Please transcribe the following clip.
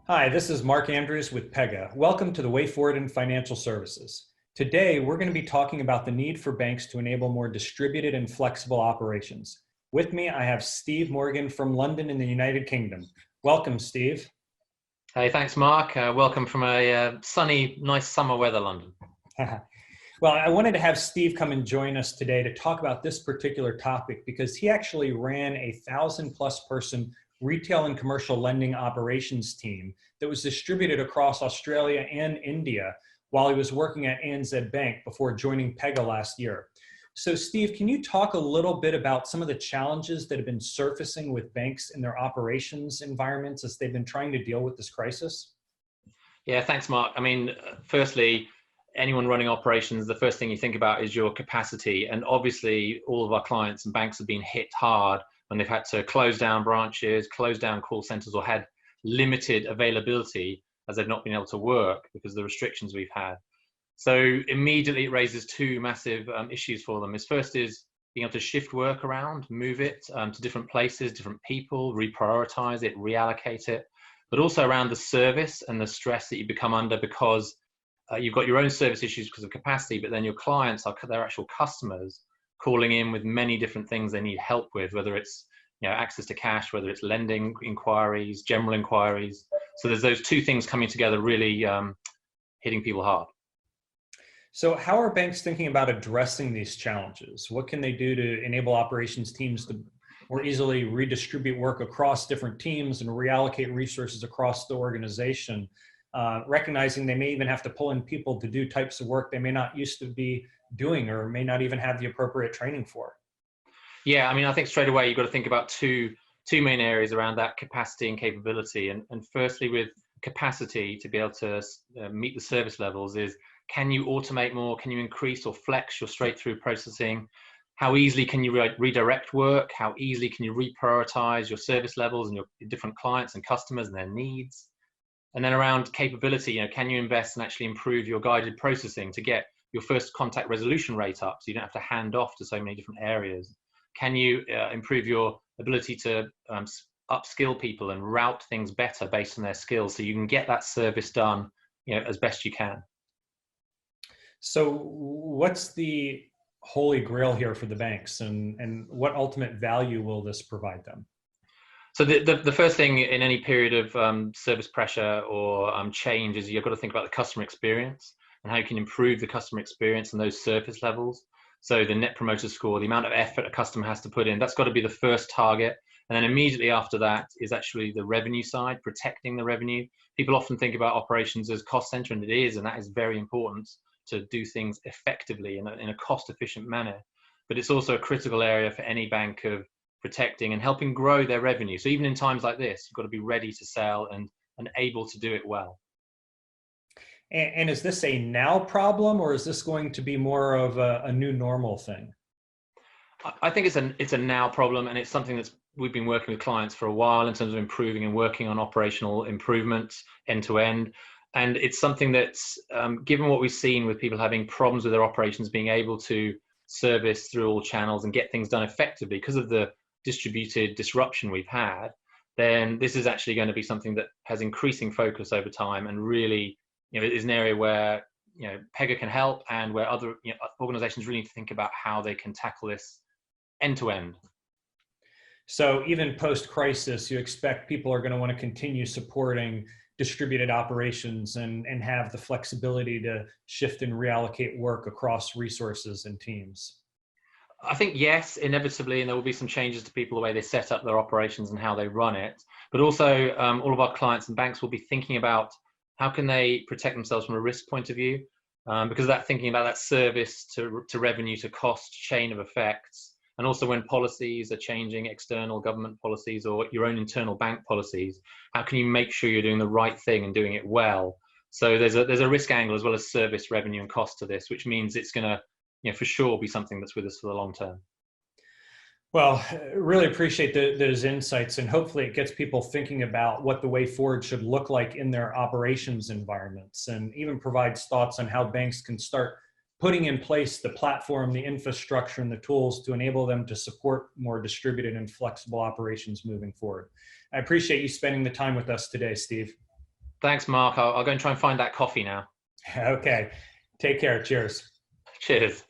Hi, this is Mark Andrews with Pega. Welcome to the Way Forward in Financial Services. Today, we're going to be talking about the need for banks to enable more distributed and flexible operations. With me, I have Steve Morgan from London in the United Kingdom. Welcome, Steve. Hey, thanks, Mark. Welcome from a sunny, nice summer weather, London. Well, I wanted to have Steve come and join us today to talk about this particular topic because he actually ran a 1,000+ person retail and commercial lending operations team that was distributed across Australia and India while he was working at ANZ Bank before joining Pega last year. So Steve, can you talk a little bit about some of the challenges that have been surfacing with banks in their operations environments as they've been trying to deal with this crisis? Yeah, thanks, Mark. I mean, firstly, anyone running operations, the first thing you think about is your capacity. And obviously, all of our clients and banks have been hit hard when they've had to close down branches, close down call centers, or had limited availability as they've not been able to work because of the restrictions we've had. So immediately it raises two massive issues for them. First is being able to shift work around, move it to different places, different people, reprioritize it, reallocate it, but also around the service and the stress that you become under because you've got your own service issues because of capacity, but then your clients are their actual customers calling in with many different things they need help with, whether it's access to cash, whether it's lending inquiries, general inquiries. So there's those two things coming together, really hitting people hard. So how are banks thinking about addressing these challenges? What can they do to enable operations teams to more easily redistribute work across different teams and reallocate resources across the organization, recognizing they may even have to pull in people to do types of work they may not used to be doing or may not even have the appropriate training for? Yeah, I mean, I think straight away you've got to think about two main areas around that: capacity and capability. And firstly, with capacity to be able to meet the service levels is, can you automate more? Can you increase or flex your straight through processing? How easily can you redirect work? How easily can you reprioritize your service levels and your different clients and customers and their needs? And then around capability, can you invest and actually improve your guided processing to get your first contact resolution rate up so you don't have to hand off to so many different areas? Can you improve your ability to upskill people and route things better based on their skills so you can get that service done as best you can? So what's the holy grail here for the banks and what ultimate value will this provide them? So the first thing in any period of service pressure or change is you've got to think about the customer experience and how you can improve the customer experience and those service levels. So the net promoter score, the amount of effort a customer has to put in, that's got to be the first target. And then immediately after that is actually the revenue side, protecting the revenue. People often think about operations as cost center, and it is, and that is very important to do things effectively in a cost efficient manner. But it's also a critical area for any bank of protecting and helping grow their revenue. So even in times like this, you've got to be ready to sell and able to do it well. And is this a now problem or is this going to be more of a new normal thing? I think it's a now problem, and it's something that's we've been working with clients for a while in terms of improving and working on operational improvements end to end. And it's something that's given what we've seen with people having problems with their operations, being able to service through all channels and get things done effectively because of the distributed disruption we've had, then this is actually going to be something that has increasing focus over time and really is an area where Pega can help and where other organizations really need to think about how they can tackle this end to end. So even post-crisis, you expect people are going to want to continue supporting distributed operations and have the flexibility to shift and reallocate work across resources and teams. I think yes, inevitably, and there will be some changes to people the way they set up their operations and how they run it. But also, all of our clients and banks will be thinking about how can they protect themselves from a risk point of view, because of that thinking about that service to revenue to cost chain of effects. And also when policies are changing, external government policies or your own internal bank policies, how can you make sure you're doing the right thing and doing it well? So there's a risk angle as well as service revenue and cost to this, which means it's going to for sure be something that's with us for the long term. Well, really appreciate those insights, and hopefully it gets people thinking about what the way forward should look like in their operations environments, and even provides thoughts on how banks can start putting in place the platform, the infrastructure, and the tools to enable them to support more distributed and flexible operations moving forward. I appreciate you spending the time with us today, Steve. Thanks, Mark. I'll go and try and find that coffee now. Okay. Take care. Cheers. Cheers.